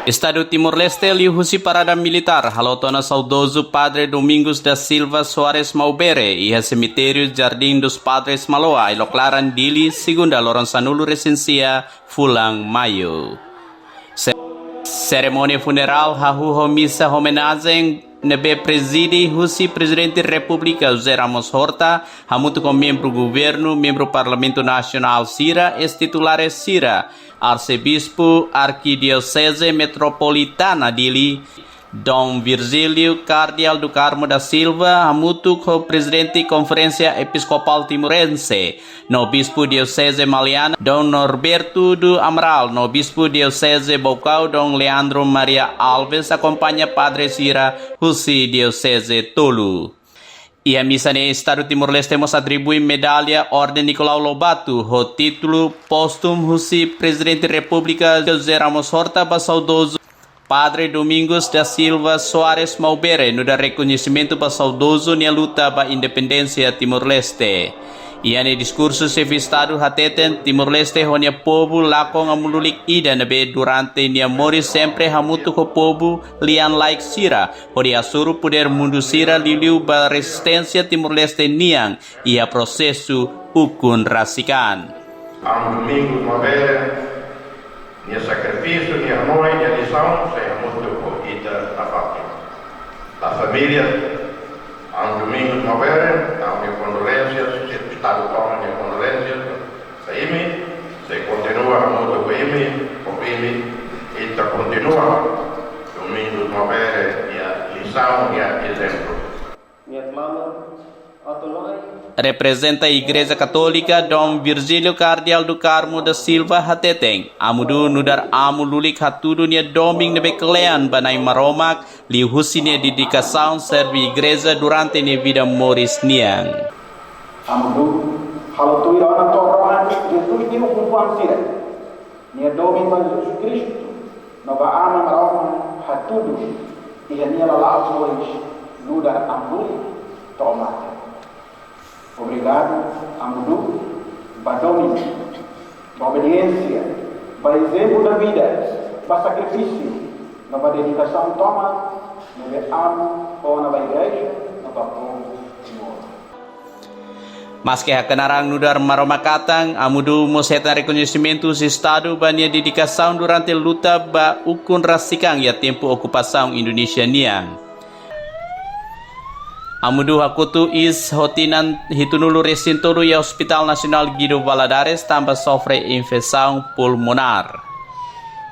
Estado Timor-Leste liuhusi parada militar halotona saudoso Padre Domingos da Silva Soares Maubere e cemitério Jardim dos Padres Maloa e Loclaran Dili, segunda Loransanulu Recensia, Fulang, Maio. Cerimônia funeral hahu missa homenagem nebe presidi husi Presidente República José Ramos Horta, hamutu com membro governo, membro Parlamento Nacional Sira, ex-titulares Sira, Arcebispo Arquidiocese Metropolitana Dili, Dom Virgílio Cardeal do Carmo da Silva, hamutu com Presidente Conferência Episcopal Timorense, no Bispo Diocese Maliana, Dom Norberto do Amaral, no Bispo Diocese Bocau, Dom Leandro Maria Alves, acompanha Padre Sira, Husi Diocese Tolu. E a missa no Estado Timor-Leste nos atribui medalha Ordem Nicolau Lobato, o título póstumo Husi Presidente República José Ramos Horta, saudoso Padre Domingos da Silva Soares Maubere, no da reconhecimento para saudoso na luta para a independência Timor-Leste. E no discurso Estado hateten Timor-Leste honia povo lakong amululik ida nabe durante nia mori sempre hamutu ko povo lian like sira, hori asuru poder mundo sira liliu ba resistência Timor-Leste niang ia processo ukun rasikan. Domingos Maubere, nia sacrifício, nia amor, nia lição, seja muito corrida na pátria. A família, Domingos Maubere, a minha condolência, se o Estado toma minha condolência, se continua muito com ele, e continua, Domingos Maubere, nia lição, nia exemplo. Representa a Igreja Católica Dom Virgílio Cardeal do Carmo da Silva Hateteng. Amudu nudar amululik hatudu nia doming nebe kelean banai maromak liuhusi nia dedicação servi Igreja durante nia vida moris niang. Amudu halotu irana torohan Jesus ni ukupuan sira. Nia doming Jesus Cristo nova ama maromak hatudu ia nia lalao moris nudar amululik tomat. Obrigado, Amudu, Badomi, obediência, para exemplo da vida, para sacrifício, para dedicação toma, para amo, para a igreja, para o povo Timor. Mas que hakanarang nudar maromakatang, Amudu moseta reconhecimento do Estado bania dedicação durante a luta ba ukun rasikang ya tempo ocupação Indonesia niang. Amudu hakutu is hotinan hitunulu resintoro ya Hospital Nasional Guido Valadares tambah sofre infecção pulmonar.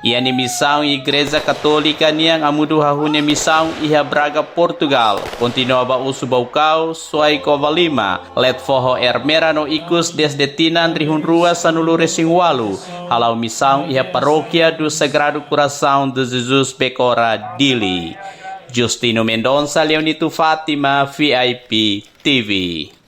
Iani missão Igreja Católica niang amudu hahunya missão iha Braga Portugal. Continua ba usu baukau suai kovalima let foho ermera no ikus desde tinan rihun rua sanulu resingwalu. Halau missão iha Paroquia do Sagrado Coração de Jesus Becora Dili. Justino Mendonça, Leonito Fátima, VIP TV.